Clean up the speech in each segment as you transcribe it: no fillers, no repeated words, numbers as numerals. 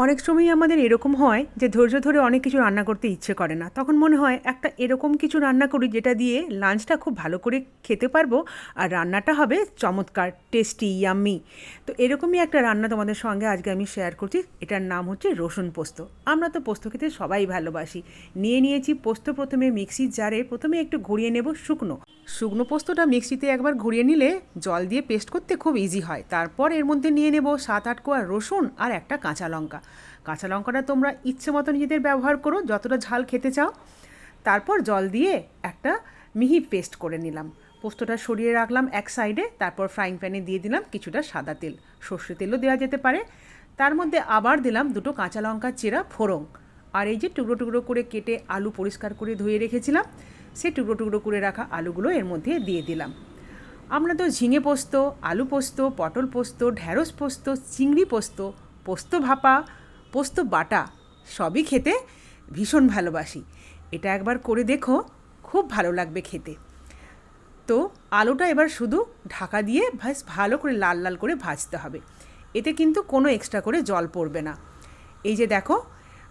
অনেক সময়ই আমাদের এরকম হয় যে ধৈর্য ধরে অনেক কিছু রান্না করতে ইচ্ছে করে না, তখন মনে হয় একটা এরকম কিছু রান্না করি যেটা দিয়ে লাঞ্চটা খুব ভালো করে খেতে পারবো আর রান্নাটা হবে চমৎকার, টেস্টি, ইয়াম্মি। তো এরকমই একটা রান্না তোমাদের সঙ্গে আজকে আমি শেয়ার করছি। এটার নাম হচ্ছে রসুন পোস্ত। আমরা তো পোস্ত খেতে সবাই ভালোবাসি। নিয়েছি পোস্ত, প্রথমে মিক্সির জারে প্রথমে একটু ঘুরিয়ে নেব শুকনো শুকনো পোস্তটা। মিক্সিতে একবার ঘুরিয়ে নিলে জল দিয়ে পেস্ট করতে খুব ইজি হয়। তারপর এর মধ্যে নিয়ে নেব 7-8 কোয়া রসুন আর একটা কাঁচা লঙ্কা। কাঁচা লঙ্কাটা তোমরা ইচ্ছে মতো নিজেদের ব্যবহার করো, যতটা ঝাল খেতে চাও। তারপর জল দিয়ে একটা মিহি পেস্ট করে নিলাম। পোস্তটা সরিয়ে রাখলাম এক সাইডে। তারপর ফ্রাইং প্যানে দিয়ে দিলাম কিছুটা সাদা তেল, সর্ষে তেলও দেওয়া যেতে পারে। তার মধ্যে আবার দিলাম দুটো কাঁচা লঙ্কা চেরা ফোড়ন। আর এই যে টুকরো টুকরো করে কেটে আলু পরিষ্কার করে ধুয়ে রেখেছিলাম, সেই টুকরো টুকরো করে রাখা আলুগুলো এর মধ্যে দিয়ে দিলাম। আমরা তো ঝিঙে পোস্ত, আলু পোস্ত, পটল পোস্ত, ঢ্যাঁড়স পোস্ত, চিংড়ি পোস্ত, পোস্ত ভাপা, পোস্ত বাটা সবই খেতে ভীষণ ভালোবাসি। এটা একবার করে দেখো, খুব ভালো লাগবে খেতে। তো আলুটা এবার শুধু ঢাকা দিয়ে ভালো করে লাল লাল করে ভাজতে হবে। এতে কিন্তু কোনো এক্সট্রা করে জল পড়বে না। এই যে দেখো,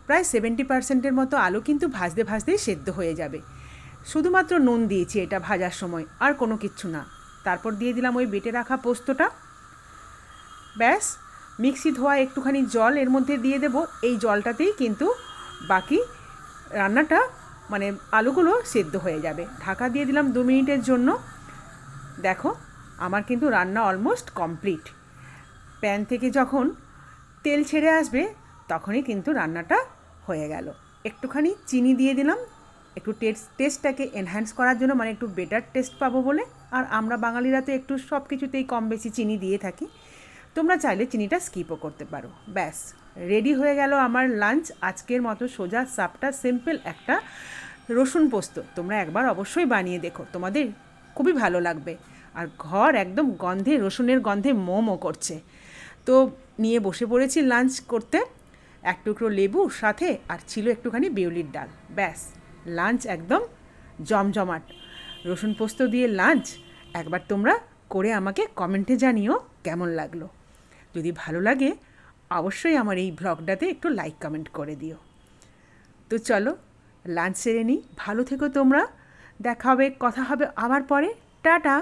প্রায় 70% মতো আলু কিন্তু ভাজতে ভাজতেই সেদ্ধ হয়ে যাবে। শুধুমাত্র নুন দিয়েছি এটা ভাজার সময়, আর কোনো কিচ্ছু না। তারপর দিয়ে দিলাম ওই বেটে রাখা পোস্তটা। ব্যাস, মিক্সি ধোয়া একটুখানি জল এর মধ্যে দিয়ে দেব। এই জলটাতেই কিন্তু বাকি রান্নাটা, মানে আলুগুলো সেদ্ধ হয়ে যাবে। ঢাকা দিয়ে দিলাম 2 মিনিটের জন্য। দেখো, আমার কিন্তু রান্না অলমোস্ট কমপ্লিট। প্যান থেকে যখন তেল ছেড়ে আসবে তখনই কিন্তু রান্নাটা হয়ে গেল। একটুখানি চিনি দিয়ে দিলাম, একটু টেস্টটাকে এনহ্যান্স করার জন্য, মানে একটু বেটার টেস্ট পাবো বলে। আর আমরা বাঙালিরা তো একটু সব কিছুতেই কম বেশি চিনি দিয়ে থাকি। তোমরা চাইলে চিনিটা স্কিপও করতে পারো। ব্যাস, রেডি হয়ে গেল আমার লাঞ্চ। আজকের মতো সোজা সাপটা সিম্পল একটা রসুন পোস্ত। তোমরা একবার অবশ্যই বানিয়ে দেখো, তোমাদের খুবই ভালো লাগবে। আর ঘর একদম গন্ধে, রসুনের গন্ধে মোমো করছে। তো নিয়ে বসে পড়েছি লাঞ্চ করতে। এক টুকরো লেবু সাথে, আর ছিল একটুখানি বিউলির ডাল। ব্যাস, লাঞ্চ একদম জমজমাট। রসুন পোস্ত দিয়ে লাঞ্চ একবার তোমরা করে আমাকে কমেন্টে জানিও কেমন লাগলো। যদি ভালো লাগে অবশ্যই আমার এই ব্লগটাতে একটু লাইক কমেন্ট করে দিও। তো চলো লাঞ্চ সেরে নিই। ভালো থেকো তোমরা। দেখা হবে, কথা হবে আবার পরে। টাটা।